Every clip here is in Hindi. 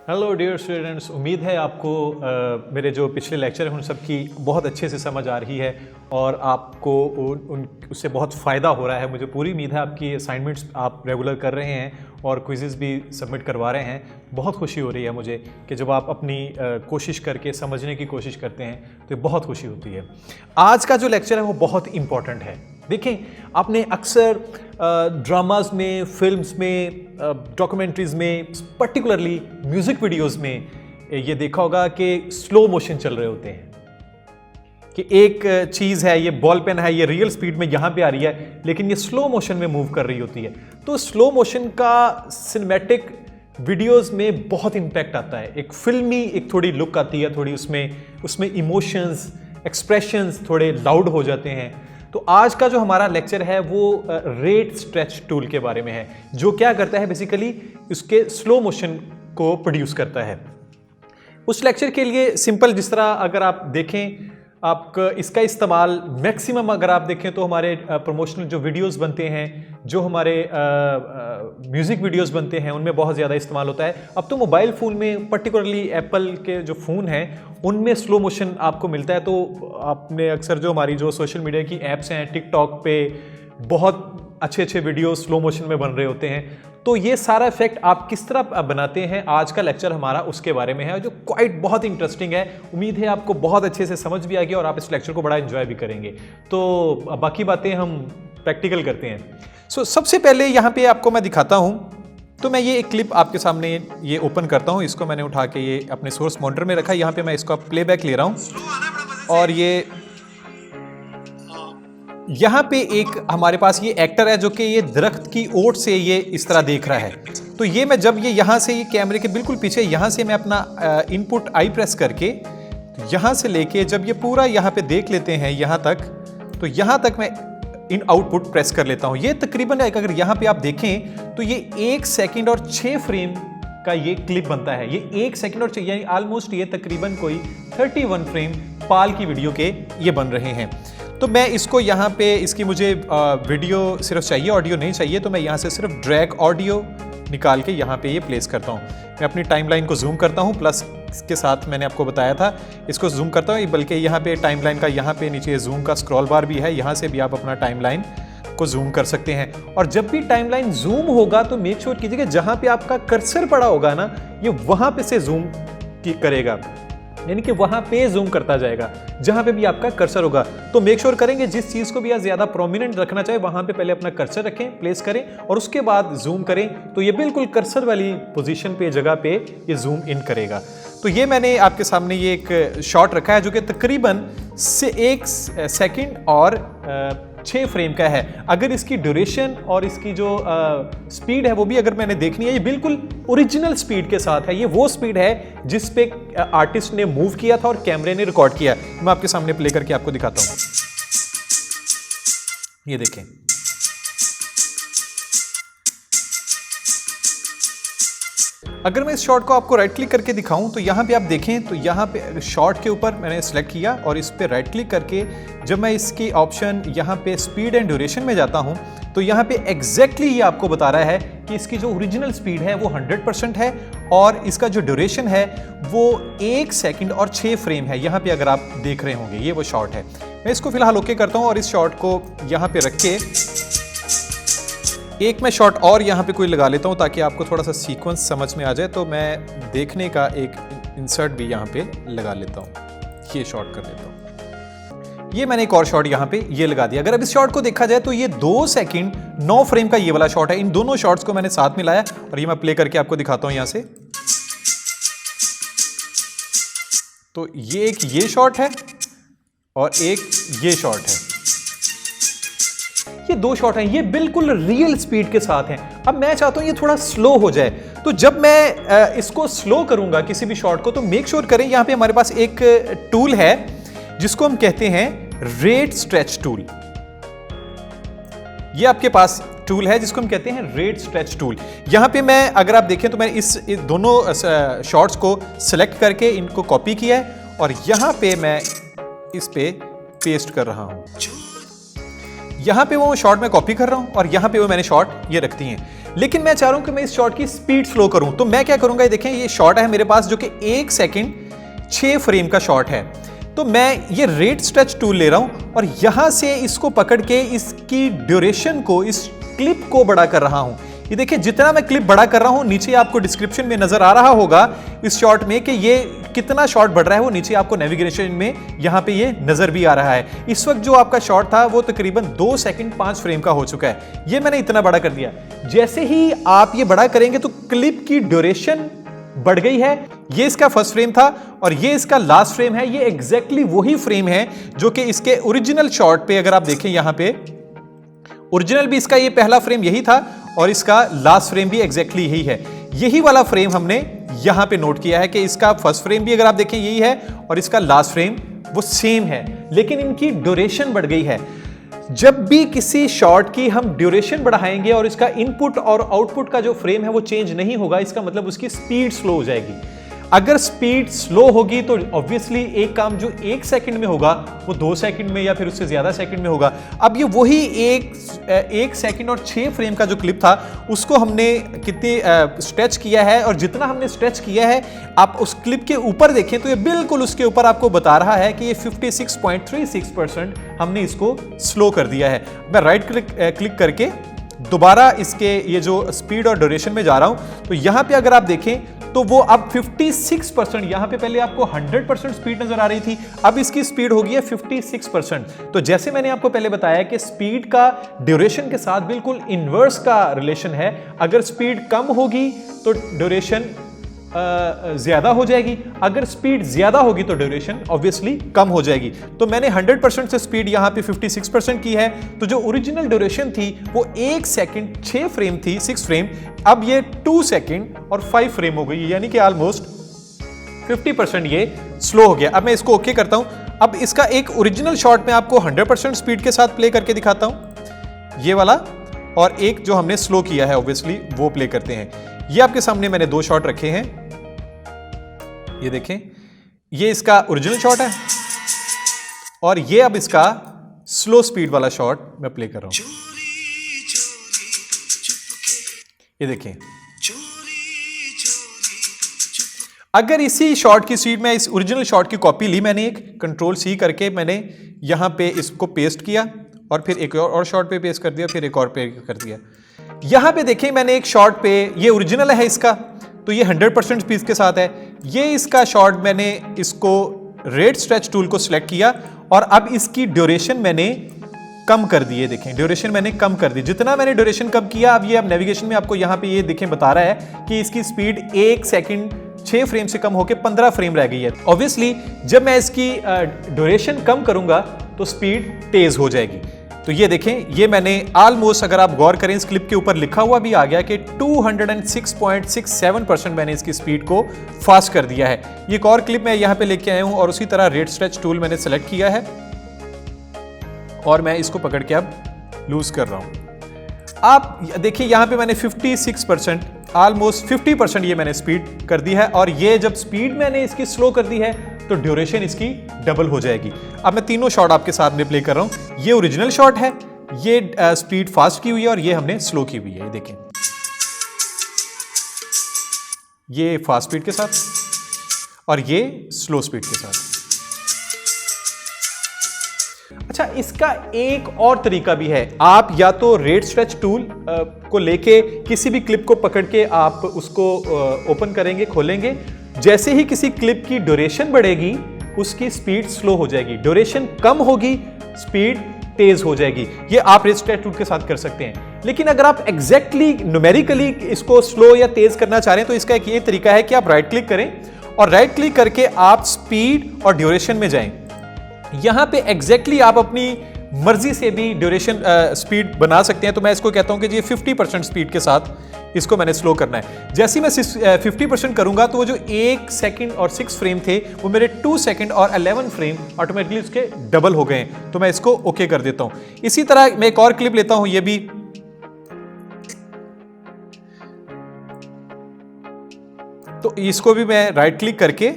हेलो डियर स्टूडेंट्स, उम्मीद है आपको मेरे जो पिछले लेक्चर हैं उन सब की बहुत अच्छे से समझ आ रही है और आपको उससे बहुत फ़ायदा हो रहा है। मुझे पूरी उम्मीद है आपकी असाइनमेंट्स आप रेगुलर कर रहे हैं और क्विज़ेस भी सबमिट करवा रहे हैं। बहुत खुशी हो रही है मुझे कि जब आप अपनी कोशिश करके समझने की कोशिश करते हैं तो बहुत खुशी होती है। आज का जो लेक्चर है वो बहुत इम्पॉर्टेंट है। देखें, आपने अक्सर ड्रामाज में, फिल्म्स में, डॉक्यूमेंट्रीज में, पर्टिकुलरली म्यूजिक वीडियोस में ये देखा होगा कि स्लो मोशन चल रहे होते हैं कि एक चीज़ है, ये बॉल पेन है, ये रियल स्पीड में यहाँ पे आ रही है लेकिन ये स्लो मोशन में मूव कर रही होती है। तो स्लो मोशन का सिनेमैटिक वीडियोस में बहुत इम्पैक्ट आता है। एक फिल्मी एक थोड़ी लुक आती है, थोड़ी उसमें इमोशंस, एक्सप्रेशंस थोड़े लाउड हो जाते हैं। तो आज का जो हमारा लेक्चर है वो रेट स्ट्रेच टूल के बारे में है, जो क्या करता है, बेसिकली उसके स्लो मोशन को प्रोड्यूस करता है। उस लेक्चर के लिए सिंपल, जिस तरह अगर आप देखें, आप इसका इस्तेमाल मैक्सिमम अगर आप देखें तो हमारे प्रमोशनल जो वीडियोस बनते हैं, जो हमारे म्यूज़िक वीडियोस बनते हैं, उनमें बहुत ज़्यादा इस्तेमाल होता है। अब तो मोबाइल फ़ोन में, पर्टिकुलरली एप्पल के जो फ़ोन हैं उनमें स्लो मोशन आपको मिलता है। तो आपने अक्सर जो हमारी जो सोशल मीडिया की ऐप्स हैं, टिकटॉक पे बहुत अच्छे वीडियो स्लो मोशन में बन रहे होते हैं। तो ये सारा इफेक्ट आप किस तरह बनाते हैं, आज का लेक्चर हमारा उसके बारे में है, जो क्वाइट बहुत इंटरेस्टिंग है। उम्मीद है आपको बहुत अच्छे से समझ भी आएगी और आप इस लेक्चर को बड़ा एंजॉय भी करेंगे। तो बाकी बातें हम प्रैक्टिकल करते हैं। सबसे पहले यहाँ पे आपको मैं दिखाता हूँ। तो मैं ये एक क्लिप आपके सामने ये ओपन करता हूँ। इसको मैंने उठा के ये अपने सोर्स मॉनिटर में रखा है। यहाँ पे मैं इसको प्लेबैक ले रहा हूँ और ये यहाँ पे एक हमारे पास ये एक्टर है जो कि ये दरख्त की ओट से ये इस तरह देख रहा है। तो ये मैं जब ये यहाँ से, ये कैमरे के बिल्कुल पीछे, यहाँ से मैं अपना इनपुट आई प्रेस करके यहाँ से लेके जब ये पूरा यहाँ पे देख लेते हैं यहाँ तक, तो यहाँ तक मैं इन आउटपुट प्रेस कर लेता हूँ। ये तकरीबन अगर यहाँ पे आप देखें तो ये 1 सेकंड और 6 फ्रेम का ये क्लिप बनता है। ये 1 सेकंड और 6, यानी ऑलमोस्ट ये तकरीबन कोई 31 फ्रेम पाल की वीडियो के ये बन रहे हैं। तो मैं इसको यहाँ पे, इसकी मुझे वीडियो सिर्फ चाहिए, ऑडियो नहीं चाहिए, तो मैं यहाँ से सिर्फ ड्रैग ऑडियो निकाल के यहाँ पे ये प्लेस करता हूँ। मैं अपनी टाइमलाइन को जूम करता हूँ, प्लस इसके साथ मैंने आपको बताया था इसको जूम करता हूँ, बल्कि यहाँ पे टाइमलाइन का यहाँ पे नीचे जूम का स्क्रॉल बार भी है, यहाँ से भी आप अपना टाइमलाइन को जूम कर सकते हैं। और जब भी टाइमलाइन जूम होगा तो मेक श्योर कीजिए कि जहाँ पे आपका कर्सर पड़ा होगा ना, ये वहाँ पे से जूम करेगा, यानी कि वहां पे जूम करता जाएगा जहां पे भी आपका कर्सर होगा। तो मेक श्योर करेंगे जिस चीज को भी आप ज्यादा प्रोमिनेंट रखना चाहे वहां पे पहले अपना कर्सर रखें, प्लेस करें और उसके बाद जूम करें। तो ये बिल्कुल कर्सर वाली पोजीशन पे, जगह पे ये जूम इन करेगा। तो ये मैंने आपके सामने ये एक शॉट रखा है जो कि तकरीबन से 1 सेकंड और 6 फ्रेम का है। अगर इसकी ड्यूरेशन और इसकी जो स्पीड है वो भी अगर मैंने देखनी है, ये बिल्कुल ओरिजिनल स्पीड के साथ है। ये वो स्पीड है जिस पे आर्टिस्ट ने मूव किया था और कैमरे ने रिकॉर्ड किया। मैं आपके सामने प्ले करके आपको दिखाता हूं। ये देखें, अगर मैं इस शॉट को आपको राइट क्लिक करके दिखाऊं तो यहाँ पे आप देखें तो यहाँ पे शॉट के ऊपर मैंने सेलेक्ट किया और इस पे राइट क्लिक करके जब मैं इसकी ऑप्शन यहाँ पे स्पीड एंड ड्यूरेशन में जाता हूँ तो यहाँ पे एग्जैक्टली ये आपको बता रहा है कि इसकी जो ओरिजिनल स्पीड है वो 100% है और इसका जो ड्यूरेशन है वो 1 सेकंड और 6 फ्रेम है। यहाँ पे अगर आप देख रहे होंगे ये वो शॉट है। मैं इसको फिलहाल ओके करता हूँ और इस शॉट को यहाँ पे रख के एक मैं शॉट और यहाँ पे कोई लगा लेता हूँ ताकि आपको थोड़ा सा सीक्वेंस समझ में आ जाए। तो मैं देखने का एक इंसर्ट भी यहाँ पे लगा लेता हूँ, ये शॉट कर लेता हूँ। ये मैंने एक और शॉट यहाँ पे ये लगा दिया। अगर अब इस शॉट को देखा जाए तो ये 2 सेकंड 9 फ्रेम का ये वाला शॉट है। इन दोनों शॉट्स को मैंने साथ में लाया और ये मैं प्ले करके आपको दिखाता हूँ यहाँ से। तो ये एक ये शॉट है और एक ये शॉट है, ये 2 शॉट हैं, ये बिल्कुल रियल स्पीड के साथ हैं। अब मैं चाहता हूं ये थोड़ा स्लो हो जाए, तो जब मैं इसको स्लो करूंगा किसी भी शॉट को, तो मेक श्योर करें यहां पे हमारे पास एक टूल है जिसको हम कहते हैं रेट स्ट्रेच टूल। ये आपके पास टूल है जिसको हम कहते हैं रेट स्ट्रेच टूल। यहां पे मैं, अगर आप देखें तो मैं इस दोनों शॉट्स को सिलेक्ट करके इनको कॉपी किया है और यहां पे मैं इस पे पेस्ट कर रहा हूं। यहाँ पे वो शॉट मैं कॉपी कर रहा हूँ और यहाँ पे वो मैंने शॉट ये रख दी हैं। लेकिन मैं चाह रहा हूँ कि मैं इस शॉट की स्पीड स्लो करूँ, तो मैं क्या करूँगा, ये देखें ये शॉट है मेरे पास जो कि 1 सेकंड 6 फ्रेम का शॉट है। तो मैं ये रेट स्ट्रेच टूल ले रहा हूँ और यहाँ से इसको पकड़ के इसकी ड्यूरेशन को, इस क्लिप को बड़ा कर रहा हूँ। ये देखिए जितना मैं क्लिप बड़ा कर रहा हूं, नीचे आपको डिस्क्रिप्शन में नजर आ रहा होगा इस शॉट में कि ये कितना शॉट बढ़ रहा है, वो नीचे आपको नेविगेशन में यहां पे ये नजर भी आ रहा है। इस वक्त जो आपका शॉट था वो तकरीबन 2 सेकंड 5 फ्रेम का हो चुका है। ये मैंने इतना बड़ा कर दिया। जैसे ही आप ये बड़ा करेंगे तो क्लिप की ड्यूरेशन बढ़ गई है। ये इसका फर्स्ट फ्रेम था और ये इसका लास्ट फ्रेम है। ये एग्जैक्टली वही फ्रेम है जो कि इसके ओरिजिनल शॉट पे, अगर आप देखें यहां पे ओरिजिनल भी इसका ये पहला फ्रेम यही था और इसका लास्ट फ्रेम भी एग्जैक्टली यही है। यही वाला फ्रेम हमने यहां पे नोट किया है कि इसका फर्स्ट फ्रेम भी अगर आप देखें यही है और इसका लास्ट फ्रेम वो सेम है, लेकिन इनकी ड्यूरेशन बढ़ गई है। जब भी किसी शॉट की हम ड्यूरेशन बढ़ाएंगे और इसका इनपुट और आउटपुट का जो फ्रेम है वो चेंज नहीं होगा, इसका मतलब उसकी स्पीड स्लो हो जाएगी। अगर स्पीड स्लो होगी तो ऑब्वियसली एक काम जो 1 सेकंड में होगा वो 2 सेकंड में या फिर उससे ज्यादा सेकंड में होगा। अब ये वही एक सेकंड और 6 फ्रेम का जो क्लिप था उसको हमने कितने स्ट्रेच किया है, और जितना हमने स्ट्रेच किया है आप उस क्लिप के ऊपर देखें तो ये बिल्कुल उसके ऊपर आपको बता रहा है कि ये 56.36% हमने इसको स्लो कर दिया है। मैं राइट क्लिक करके दोबारा इसके ये जो स्पीड और ड्यूरेशन में जा रहा हूं तो यहां पे अगर आप देखें तो वो अब 56%, यहां पे पहले आपको 100% स्पीड नजर आ रही थी, अब इसकी स्पीड हो गई है 56%। तो जैसे मैंने आपको पहले बताया कि स्पीड का ड्यूरेशन के साथ बिल्कुल इनवर्स का रिलेशन है। अगर स्पीड कम होगी तो ड्यूरेशन ज्यादा हो जाएगी, अगर स्पीड ज्यादा होगी तो ड्यूरेशन ऑब्वियसली कम हो जाएगी। तो मैंने 100% से स्पीड यहां पे 56% की है। तो जो ओरिजिनल ड्यूरेशन थी वो 1 सेकंड 6 फ्रेम थी, 6 फ्रेम, अब ये 2 सेकंड और 5 फ्रेम हो गई, यानी कि ऑलमोस्ट 50% ये स्लो हो गया। अब मैं इसको ओके करता हूं। अब इसका एक ओरिजिनल शॉट में आपको 100% स्पीड के साथ प्ले करके दिखाता हूं, ये वाला, और एक जो हमने स्लो किया है ऑब्वियसली वो प्ले करते हैं। ये आपके सामने मैंने 2 शॉट रखे हैं, ये देखें, ये इसका ओरिजिनल शॉट है और ये अब इसका स्लो स्पीड वाला शॉट मैं प्ले कर रहा हूं। ये देखें, अगर इसी शॉट की स्पीड में इस ओरिजिनल शॉट की कॉपी ली, मैंने एक Ctrl+C करके मैंने यहां पे इसको पेस्ट किया और फिर एक और शॉट पे पेस्ट कर दिया, फिर एक और पे कर दिया। यहां पे देखें मैंने एक शॉट पे, ये ओरिजिनल है इसका, तो ये 100% स्पीड के साथ है। ये इसका शॉट मैंने इसको रेट स्ट्रेच टूल को सिलेक्ट किया और अब इसकी ड्यूरेशन मैंने कम कर दी है। देखें ड्यूरेशन मैंने कम कर दी। जितना मैंने ड्यूरेशन कम किया, अब ये अब नेविगेशन में आपको यहाँ पे ये देखें बता रहा है कि इसकी स्पीड 1 सेकंड 6 फ्रेम से कम होकर 15 फ्रेम रह गई है। ऑब्वियसली जब मैं इसकी ड्यूरेशन कम करूंगा तो स्पीड तेज हो जाएगी। तो ये देखें, ये मैंने ऑलमोस्ट, अगर आप गौर करें इस क्लिप के ऊपर लिखा हुआ भी आ गया कि 206.67% मैंने इसकी स्पीड को फास्ट कर दिया है। ये एक और क्लिप मैं यहाँ पे लेके आया हूँ और उसी तरह रेट स्ट्रेच टूल मैंने सेलेक्ट किया है और मैं इसको पकड़ के अब लूज कर रहा हूँ। आप देखिए यहाँ पे मैंने 56%, ऑलमोस्ट 50% ये मैंने स्पीड कर दी है, और ये जब स्पीड मैंने इसकी स्लो कर दी है तो ड्यूरेशन इसकी डबल हो जाएगी। अब मैं तीनों शॉट आपके साथ में प्ले कर रहा हूं। ये ओरिजिनल शॉट है, ये स्पीड फास्ट की हुई है और ये हमने स्लो की हुई है। ये देखें, ये फास्ट स्पीड के साथ और ये स्लो स्पीड के साथ। अच्छा, इसका एक और तरीका भी है। आप या तो रेट स्ट्रेच टूल को लेके किसी भी क्लिप को पकड़ के आप उसको ओपन करेंगे, खोलेंगे, जैसे ही किसी क्लिप की ड्यूरेशन बढ़ेगी उसकी स्पीड स्लो हो जाएगी, ड्यूरेशन कम होगी स्पीड तेज हो जाएगी। ये आप रेट स्ट्रेच टूल के साथ कर सकते हैं। लेकिन अगर आप एग्जैक्टली न्यूमेरिकली इसको स्लो या तेज करना चाह रहे हैं तो इसका एक ये तरीका है कि आप राइट क्लिक करें और राइट क्लिक करके आप स्पीड और ड्यूरेशन में जाएं। यहां पे एग्जैक्टली आप अपनी मर्जी से भी ड्यूरेशन स्पीड बना सकते हैं। तो मैं इसको कहता हूं कि ये 50% स्पीड के साथ इसको मैंने स्लो करना है। जैसे ही मैं 50% करूंगा तो वो जो 1 सेकंड और 6 फ्रेम थे वो मेरे 2 सेकंड और 11 फ्रेम ऑटोमेटिकली उसके डबल हो गए। तो मैं इसको ओके कर देता हूं। इसी तरह मैं एक और क्लिप लेता हूं, ये भी, तो इसको भी मैं राइट क्लिक करके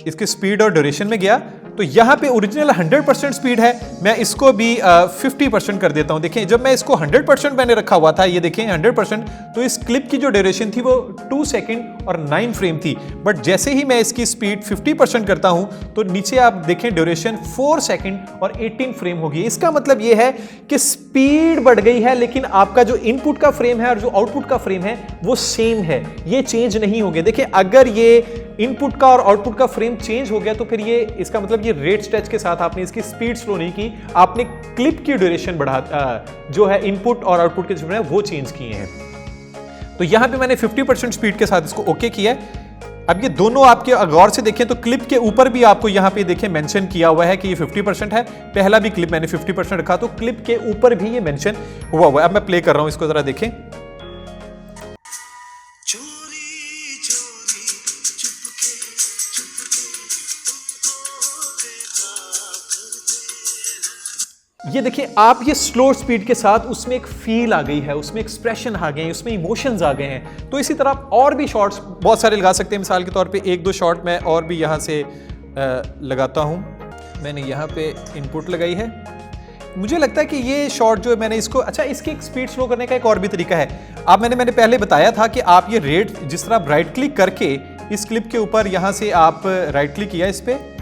इसके स्पीड और ड्यूरेशन में गया तो यहाँ पे ओरिजिनल 100% स्पीड है, मैं इसको भी 50% कर देता हूँ। देखें जब मैं इसको 100% मैंने रखा हुआ था, ये देखें 100%, तो इस क्लिप की जो ड्यूरेशन थी वो 2 सेकंड और 9 फ्रेम थी। बट जैसे ही मैं इसकी स्पीड 50% करता हूँ तो नीचे आप देखें ड्यूरेशन 4 सेकंड और 18 फ्रेम होगी। इसका मतलब ये है कि स्पीड बढ़ गई है, लेकिन आपका जो इनपुट का फ्रेम है और जो आउटपुट का फ्रेम है वो सेम है, ये चेंज नहीं हो गया। देखिए अगर ये इनपुट का और आउटपुट का फ्रेम चेंज हो गया तो फिर ये इसका मतलब ये रेट स्ट्रेच के साथ आपने इसकी स्पीड स्लो नहीं की, आपने क्लिप की ड्यूरेशन बढ़ा जो है इनपुट और आउटपुट के जो है वो चेंज किए हैं। तो यहां पे मैंने 50% स्पीड के साथ इसको ओके किया है। अब ये दोनों आपके गौर से देखें तो क्लिप के ऊपर भी आपको यहां पे देखें मेंशन किया हुआ है कि ये 50% है। पहला भी क्लिप मैंने 50% रखा तो क्लिप के ऊपर भी ये मेंशन हुआ है। अब मैं प्ले कर रहा हूं, इसको जरा देखें। ये देखिए आप, ये स्लो स्पीड के साथ उसमें एक फील आ गई है, उसमें एक्सप्रेशन आ गए हैं, उसमें इमोशंस आ गए हैं। तो इसी तरह आप और भी शॉट्स बहुत सारे लगा सकते हैं। मिसाल के तौर पे 1-2 शॉट मैं और भी यहाँ से लगाता हूँ। मैंने यहाँ पे इनपुट लगाई है। मुझे लगता है कि ये शॉट जो है मैंने इसको, अच्छा इसकी एक स्पीड स्लो करने का एक और भी तरीका है। आप मैंने पहले बताया था कि आप ये रेट जिस तरह आप राइट क्लिक करके इस क्लिप के ऊपर यहाँ से आप राइट क्लिक किया इस पर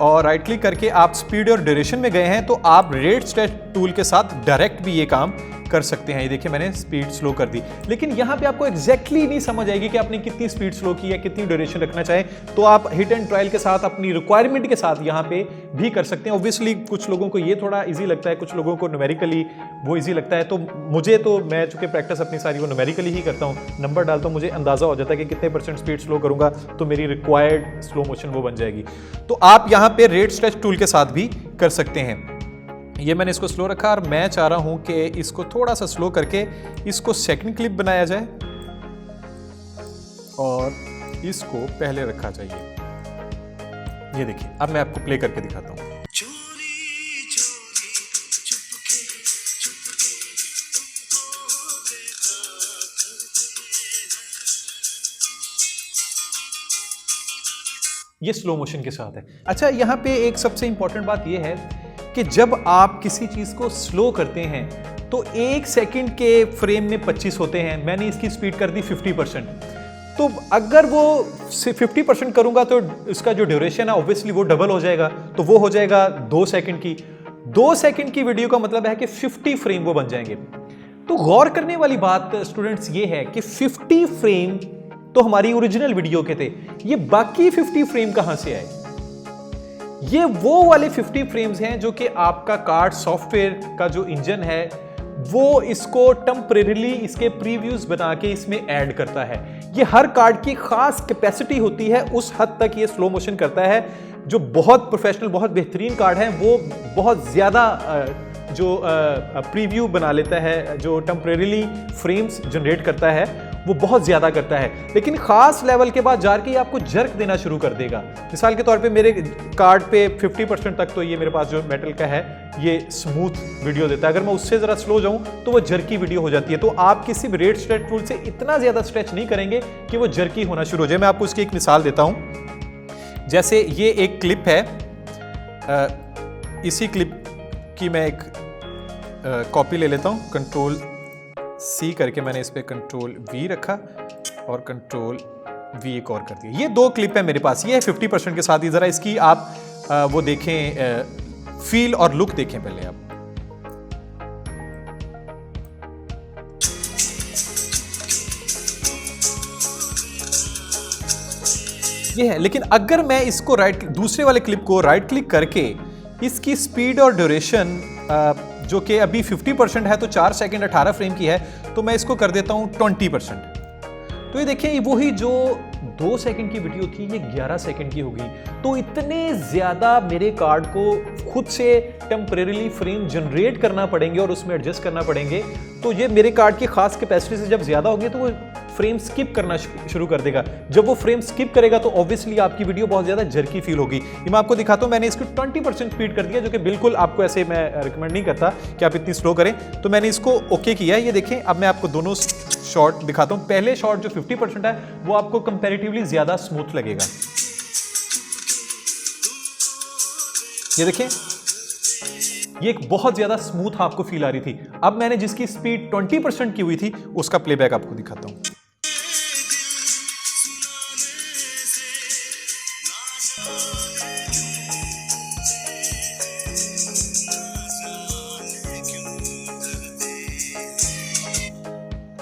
और राइट क्लिक करके आप स्पीड और ड्यूरेशन में गए हैं, तो आप रेट स्ट्रेच टूल के साथ डायरेक्ट भी ये काम कर सकते हैं। ये देखिए मैंने स्पीड स्लो कर दी, लेकिन यहाँ पे आपको एग्जैक्टली नहीं समझ आएगी कि आपने कितनी स्पीड स्लो की है, कितनी ड्यूरेशन रखना चाहे। तो आप हिट एंड ट्रायल के साथ अपनी रिक्वायरमेंट के साथ यहाँ पे भी कर सकते हैं। ऑब्वियसली कुछ लोगों को ये थोड़ा ईजी लगता है, कुछ लोगों को न्यूमेरिकली वो ईजी लगता है। तो मुझे तो, मैं चूंकि प्रैक्टिस अपनी सारी वो न्यूमेरिकली ही करता हूँ, नंबर डालता हूँ, मुझे अंदाजा हो जाता है कि कितने % स्पीड स्लो करूंगा तो मेरी रिक्वायर्ड स्लो मोशन वो बन जाएगी। तो आप यहाँ पे रेट स्ट्रेच टूल के साथ भी कर सकते हैं। ये मैंने इसको स्लो रखा और मैं चाह रहा हूं कि इसको थोड़ा सा स्लो करके इसको सेकंड क्लिप बनाया जाए और इसको पहले रखा जाए। ये देखिए अब मैं आपको प्ले करके दिखाता हूं। ये स्लो मोशन के साथ है। अच्छा यहाँ पे एक सबसे इंपॉर्टेंट बात ये है कि जब आप किसी चीज को स्लो करते हैं तो 1 सेकंड के फ्रेम में 25 होते हैं। मैंने इसकी स्पीड कर दी 50%। तो अगर वो 50% करूंगा तो इसका जो ड्यूरेशन है ऑब्वियसली वो डबल हो जाएगा, तो वो हो जाएगा 2 सेकंड की। 2 सेकंड की वीडियो का मतलब है कि 50 फ्रेम वो बन जाएंगे। तो गौर करने वाली बात स्टूडेंट्स ये है कि 50 फ्रेम तो हमारी ओरिजिनल वीडियो के थे, ये बाकी 50 फ्रेम कहां से आए? ये वो वाले 50 फ्रेम्स हैं जो कि आपका कार्ड सॉफ्टवेयर का जो इंजन है वो इसको टेम्परेरीली इसके प्रीव्यूज बना के इसमें ऐड करता है। ये हर कार्ड की खास कैपेसिटी होती है, उस हद तक ये स्लो मोशन करता है। जो बहुत प्रोफेशनल, बहुत बेहतरीन कार्ड है वो बहुत ज़्यादा जो प्रीव्यू बना लेता है, जो टेम्परेरीली फ्रेम्स जनरेट करता है वो बहुत ज़्यादा करता है, लेकिन ख़ास लेवल के बाद जाके ये आपको जर्क देना शुरू कर देगा। मिसाल के तौर पे मेरे कार्ड पे 50% तक तो ये मेरे पास जो मेटल का है ये स्मूथ वीडियो देता है। अगर मैं उससे ज़रा स्लो जाऊं तो वो जर्की वीडियो हो जाती है। तो आप किसी भी रेट स्ट्रेच टूल से इतना ज़्यादा स्ट्रेच नहीं करेंगे कि वो जर्की होना शुरू हो जाए। मैं आपको इसकी एक मिसाल देता हूँ। जैसे ये एक क्लिप है, इसी क्लिप की मैं एक कॉपी ले लेता हूँ। कंट्रोल C करके मैंने इस पर कंट्रोल V रखा और कंट्रोल V एक और कर दिया। ये 2 क्लिप है मेरे पास, ये है 50% के साथ ही। ज़रा इसकी आप वो देखें, फील और लुक देखें पहले आप। ये है, लेकिन अगर मैं इसको दूसरे वाले क्लिप को राइट क्लिक करके इसकी स्पीड और ड्यूरेशन जो कि अभी 50% है तो 4 सेकंड 18 फ्रेम की है, तो मैं इसको कर देता हूं 20%। तो ये देखिए वही जो 2 सेकंड की वीडियो थी ये 11 सेकंड की होगी। तो इतने ज़्यादा मेरे कार्ड को खुद से टेम्परेरीली फ्रेम जनरेट करना पड़ेंगे और उसमें एडजस्ट करना पड़ेंगे। तो ये मेरे कार्ड की खास कैपेसिटी से जब ज़्यादा होगी तो वो फ्रेम स्किप करना शुरू कर देगा। जब वो फ्रेम स्किप करेगा तो ऑब्वियसली आपकी वीडियो बहुत ज़्यादा जर्की फील होगी। ये मैं आपको दिखाता हूँ, मैंने इसको 20% स्पीड कर दिया, जो कि बिल्कुल आपको ऐसे मैं रिकमेंड नहीं करता कि आप इतनी स्लो करें। तो मैंने इसको ओके किया। ये देखें, अब मैं आपको दोनों शॉट दिखाता हूँ। पहले शॉट जो 50% है वो आपको कंपैरेटिवली ज़्यादा स्मूथ लगेगा। ये देखें, ये एक बहुत ज़्यादा स्मूथ आपको फील आ रही थी। अब मैंने जिसकी स्पीड 20% की हुई थी उसका प्लेबैक आपको दिखाता हूँ।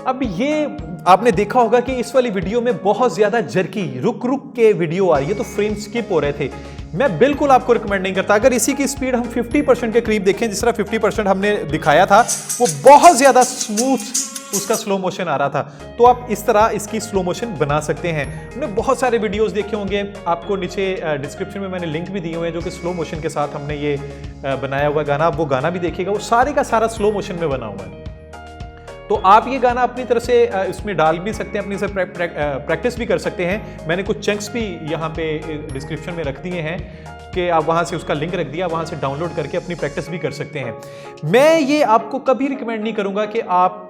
अब ये आपने देखा होगा कि इस वाली वीडियो में बहुत ज़्यादा जर्की रुक रुक के वीडियो आ रही है, तो फ्रेम स्किप हो रहे थे। मैं बिल्कुल आपको रिकमेंड नहीं करता। अगर इसी की स्पीड हम 50% के करीब देखें, जिस तरह 50% हमने दिखाया था, वो बहुत ज़्यादा स्मूथ उसका स्लो मोशन आ रहा था, तो आप इस तरह इसकी स्लो मोशन बना सकते हैं। हमने बहुत सारे वीडियोस देखे होंगे, आपको नीचे डिस्क्रिप्शन में मैंने लिंक भी दिए हुए हैं, जो कि स्लो मोशन के साथ हमने ये बनाया हुआ गाना, आप वो गाना भी देखिएगा, वो सारे का सारा स्लो मोशन में बना हुआ है। तो आप ये गाना अपनी तरह से इसमें डाल भी सकते हैं, अपनी से प्रैक्टिस भी कर सकते हैं। मैंने कुछ चंक्स भी यहाँ पे डिस्क्रिप्शन में रख दिए हैं कि आप वहाँ से उसका लिंक रख दिया, वहाँ से डाउनलोड करके अपनी प्रैक्टिस भी कर सकते हैं। मैं ये आपको कभी रिकमेंड नहीं करूँगा कि आप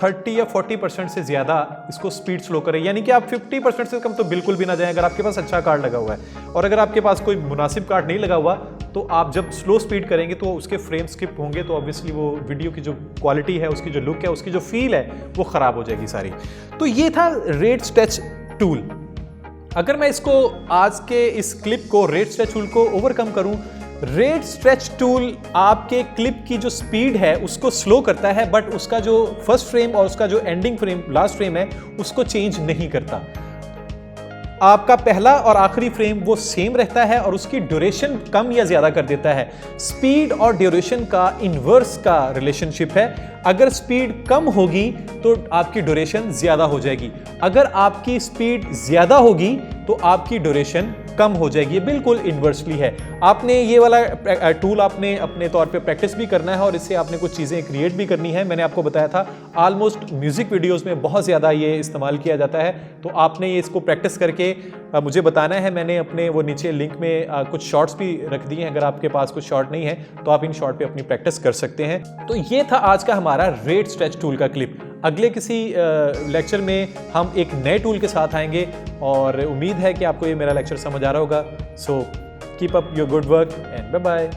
30 या 40% से ज़्यादा इसको स्पीड स्लो करें, यानी कि आप 50% से कम तो बिल्कुल भी ना जाएं। अगर आपके पास अच्छा कार्ड लगा हुआ है, और अगर आपके पास कोई मुनासिब कार्ड नहीं लगा हुआ, तो आप जब स्लो स्पीड करेंगे तो उसके फ्रेम स्किप होंगे, तो ऑब्वियसली वो वीडियो की जो क्वालिटी है, उसकी जो लुक है, उसकी जो फील है, वो ख़राब हो जाएगी सारी। तो ये था रेट स्ट्रेच टूल। अगर मैं इसको आज के इस क्लिप को, रेट स्ट्रेच टूल को ओवरकम करूं, रेट स्ट्रेच टूल आपके क्लिप की जो स्पीड है उसको स्लो करता है, बट उसका जो फर्स्ट फ्रेम और उसका जो एंडिंग फ्रेम, लास्ट फ्रेम है, उसको चेंज नहीं करता। आपका पहला और आखिरी फ्रेम वो सेम रहता है और उसकी ड्यूरेशन कम या ज्यादा कर देता है। स्पीड और ड्यूरेशन का इनवर्स का रिलेशनशिप है। अगर स्पीड कम होगी तो आपकी ड्यूरेशन ज्यादा हो जाएगी, अगर आपकी स्पीड ज्यादा होगी तो आपकी ड्यूरेशन कम हो जाएगी। ये बिल्कुल इन्वर्सली है। आपने ये वाला टूल आपने अपने तौर पे प्रैक्टिस भी करना है और इससे आपने कुछ चीज़ें क्रिएट भी करनी है। मैंने आपको बताया था ऑलमोस्ट म्यूजिक वीडियोस में बहुत ज़्यादा ये इस्तेमाल किया जाता है, तो आपने ये इसको प्रैक्टिस करके मुझे बताना है। मैंने अपने वो नीचे लिंक में कुछ शॉर्ट्स भी रख दिए हैं, अगर आपके पास कुछ शॉर्ट नहीं है तो आप इन शॉर्ट पे अपनी प्रैक्टिस कर सकते हैं। तो ये था आज का हमारा रेट स्ट्रेच टूल का क्लिप। अगले किसी लेक्चर में हम एक नए टूल के साथ आएंगे और उम्मीद है कि आपको ये मेरा लेक्चर समझ आ रहा होगा। So keep up your good work and bye bye.